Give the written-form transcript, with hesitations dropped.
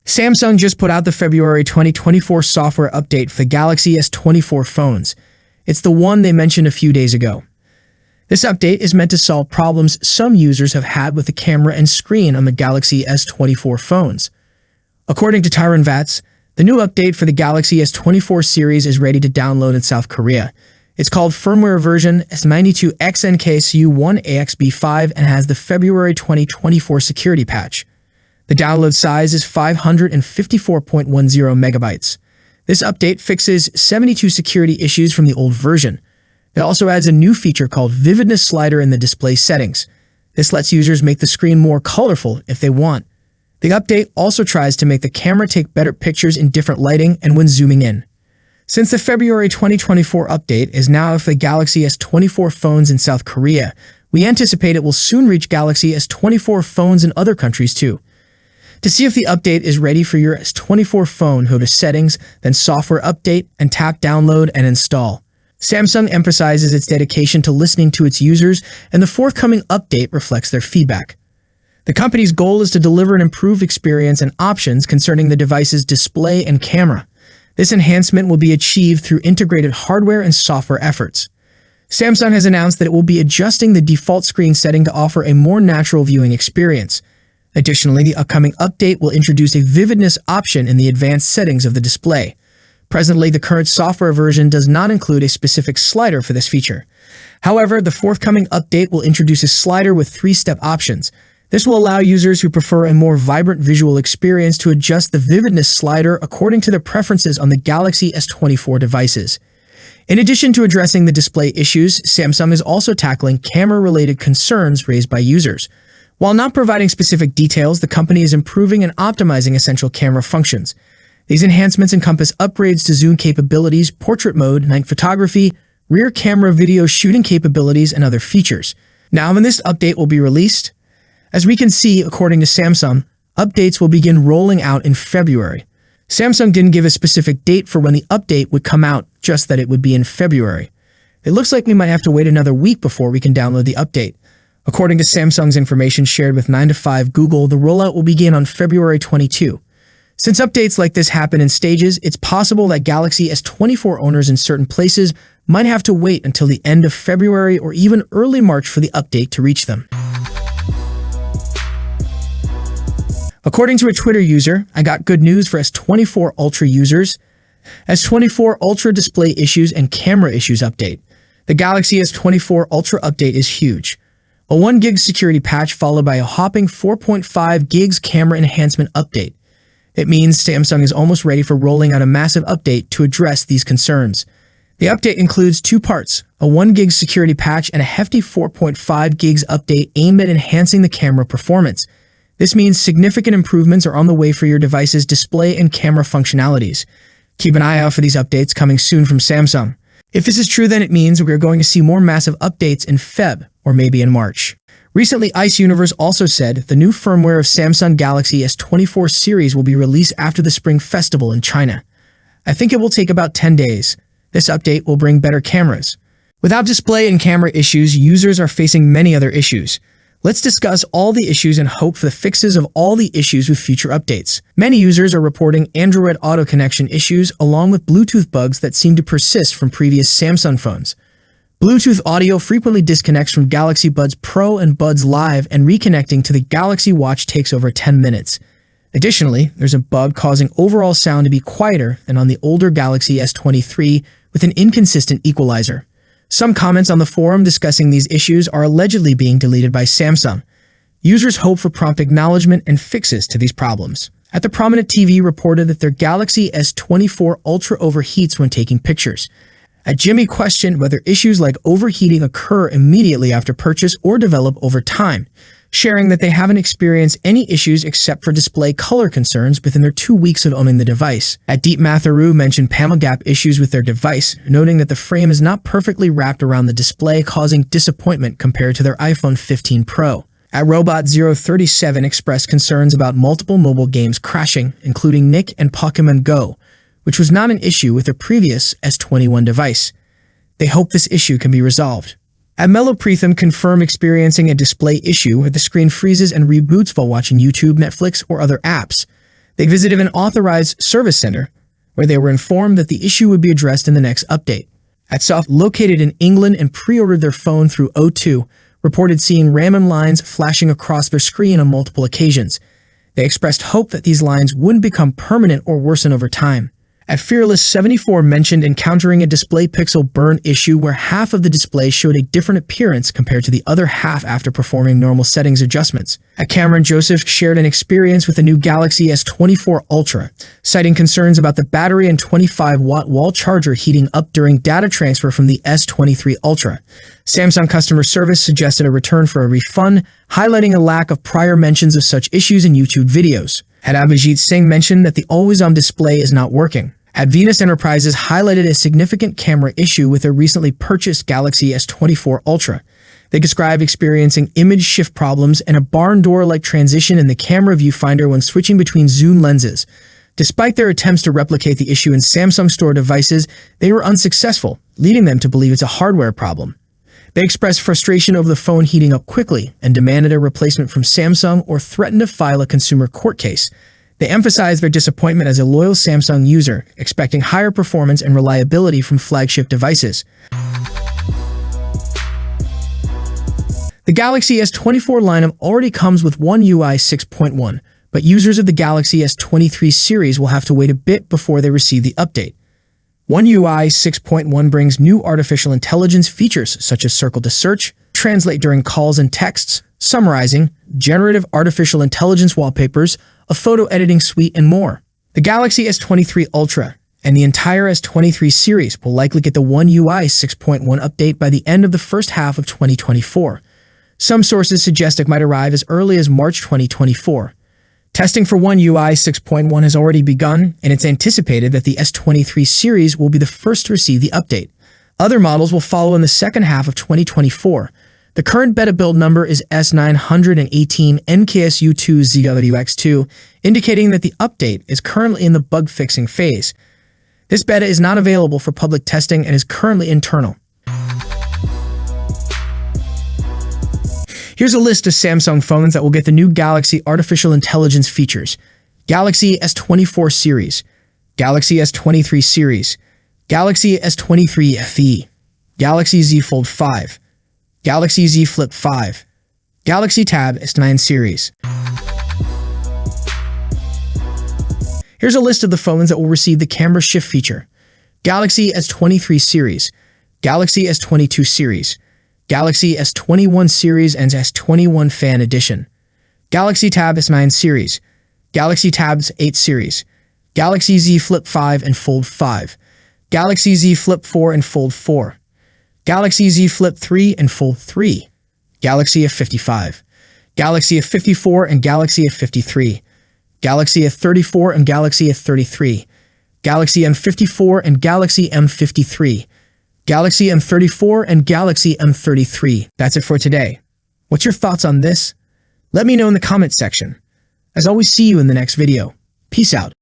Samsung just put out the February 2024 software update for the Galaxy S24 phones. It's the one they mentioned a few days ago. This update is meant to solve problems some users have had with the camera and screen on the Galaxy S24 phones. According to Tyron Vats, the new update for the Galaxy S24 series is ready to download in South Korea. It's called firmware version S92XNKSU1AXB5 and has the February 2024 security patch. The download size is 554.10 megabytes. This update fixes 72 security issues from the old version. It also adds a new feature called Vividness slider in the display settings. This lets users make the screen more colorful if they want. The update also tries to make the camera take better pictures in different lighting and when zooming in. Since the February 2024 update is now for the Galaxy S24 phones in South Korea, we anticipate it will soon reach Galaxy S24 phones in other countries too. To see if the update is ready for your S24 phone, go to Settings, then Software Update, and tap Download and Install. Samsung emphasizes its dedication to listening to its users, and the forthcoming update reflects their feedback. The company's goal is to deliver an improved experience and options concerning the device's display and camera. This enhancement will be achieved through integrated hardware and software efforts. Samsung has announced that it will be adjusting the default screen setting to offer a more natural viewing experience. Additionally, the upcoming update will introduce a Vividness option in the advanced settings of the display. Presently, the current software version does not include a specific slider for this feature. However, the forthcoming update will introduce a slider with 3-step options. This will allow users who prefer a more vibrant visual experience to adjust the Vividness slider according to their preferences on the Galaxy S24 devices. In addition to addressing the display issues, Samsung is also tackling camera-related concerns raised by users. While not providing specific details, the company is improving and optimizing essential camera functions. These enhancements encompass upgrades to zoom capabilities, portrait mode, night photography, rear camera video shooting capabilities, and other features. Now, when this update will be released, as we can see, according to Samsung, updates will begin rolling out in February. Samsung didn't give a specific date for when the update would come out, just that it would be in February. It looks like we might have to wait another week before we can download the update. According to Samsung's information shared with 9to5 Google, the rollout will begin on February 22. Since updates like this happen in stages, it's possible that Galaxy S24 owners in certain places might have to wait until the end of February or even early March for the update to reach them. According to a Twitter user, I got good news for S24 Ultra users. S24 Ultra display issues and camera issues update. The Galaxy S24 Ultra update is huge. A 1 gig security patch followed by a hopping 4.5 gigs camera enhancement update. It means Samsung is almost ready for rolling out a massive update to address these concerns. The update includes 2 parts, a 1 gig security patch and a hefty 4.5 gigs update aimed at enhancing the camera performance. This means significant improvements are on the way for your device's display and camera functionalities. Keep an eye out for these updates coming soon from Samsung. If this is true, then it means we're going to see more massive updates in Feb or maybe in March. Recently, Ice Universe also said the new firmware of Samsung Galaxy S24 series will be released after the Spring Festival in China. I think it will take about 10 days. This update will bring better cameras. Without display and camera issues, users are facing many other issues. Let's discuss all the issues and hope for the fixes of all the issues with future updates. Many users are reporting Android auto connection issues along with Bluetooth bugs that seem to persist from previous Samsung phones. Bluetooth audio frequently disconnects from Galaxy Buds Pro and Buds Live, and reconnecting to the Galaxy Watch takes over 10 minutes. Additionally, there's a bug causing overall sound to be quieter than on the older Galaxy S23 with an inconsistent equalizer. Some comments on the forum discussing these issues are allegedly being deleted by Samsung. Users hope for prompt acknowledgement and fixes to these problems. At the Prominent TV reported that their Galaxy S24 Ultra overheats when taking pictures. At Jimmy questioned whether issues like overheating occur immediately after purchase or develop over time, sharing that they haven't experienced any issues except for display color concerns within their 2 weeks of owning the device. At Deep Matharu mentioned panel gap issues with their device, noting that the frame is not perfectly wrapped around the display, causing disappointment compared to their iPhone 15 Pro. At Robot037 expressed concerns about multiple mobile games crashing, including Nick and Pokemon Go, which was not an issue with their previous S21 device. They hope this issue can be resolved. At Mellow Pritham confirmed experiencing a display issue where the screen freezes and reboots while watching YouTube, Netflix, or other apps. They visited an authorized service center, where they were informed that the issue would be addressed in the next update. Atsoft, located in England and pre-ordered their phone through O2, reported seeing random lines flashing across their screen on multiple occasions. They expressed hope that these lines wouldn't become permanent or worsen over time. At Fearless74 mentioned encountering a display pixel burn issue where half of the display showed a different appearance compared to the other half after performing normal settings adjustments. At Cameron Joseph shared an experience with the new Galaxy S24 Ultra, citing concerns about the battery and 25-watt wall charger heating up during data transfer from the S23 Ultra. Samsung customer service suggested a return for a refund, highlighting a lack of prior mentions of such issues in YouTube videos. Had Abhijit Singh mentioned that the always-on display is not working. At Venus Enterprises highlighted a significant camera issue with their recently purchased Galaxy S24 Ultra. They described experiencing image shift problems and a barn door-like transition in the camera viewfinder when switching between zoom lenses. Despite their attempts to replicate the issue in Samsung store devices, they were unsuccessful, leading them to believe it's a hardware problem. They expressed frustration over the phone heating up quickly and demanded a replacement from Samsung or threatened to file a consumer court case. They emphasized their disappointment as a loyal Samsung user, expecting higher performance and reliability from flagship devices. The Galaxy S24 lineup already comes with One UI 6.1, but users of the Galaxy S23 series will have to wait a bit before they receive the update. One UI 6.1 brings new artificial intelligence features such as circle to search, translate during calls and texts, summarizing, generative artificial intelligence wallpapers, a photo editing suite, and more. The Galaxy S23 Ultra and the entire S23 series will likely get the One UI 6.1 update by the end of the first half of 2024. Some sources suggest it might arrive as early as March 2024. Testing for One UI 6.1 has already begun, and it's anticipated that the S23 series will be the first to receive the update. Other models will follow in the second half of 2024. The current beta build number is S918 NKSU2ZWX2, indicating that the update is currently in the bug-fixing phase. This beta is not available for public testing and is currently internal. Here's a list of Samsung phones that will get the new Galaxy artificial intelligence features. Galaxy S24 series, Galaxy S23 series, Galaxy S23 FE, Galaxy Z Fold 5, Galaxy Z Flip 5, Galaxy Tab S9 series. Here's a list of the phones that will receive the camera shift feature. Galaxy S23 series, Galaxy S22 series, Galaxy S21 series and S21 Fan Edition, Galaxy Tab S9 series, Galaxy Tab S8 series, Galaxy Z Flip 5 and Fold 5, Galaxy Z Flip 4 and Fold 4, Galaxy Z Flip 3 and Fold 3, Galaxy F55, Galaxy F54 and Galaxy F53, Galaxy F34 and Galaxy F33, Galaxy M54 and Galaxy M53, Galaxy M34 and Galaxy M33. That's it for today. What's your thoughts on this? Let me know in the comments section. As always, see you in the next video. Peace out.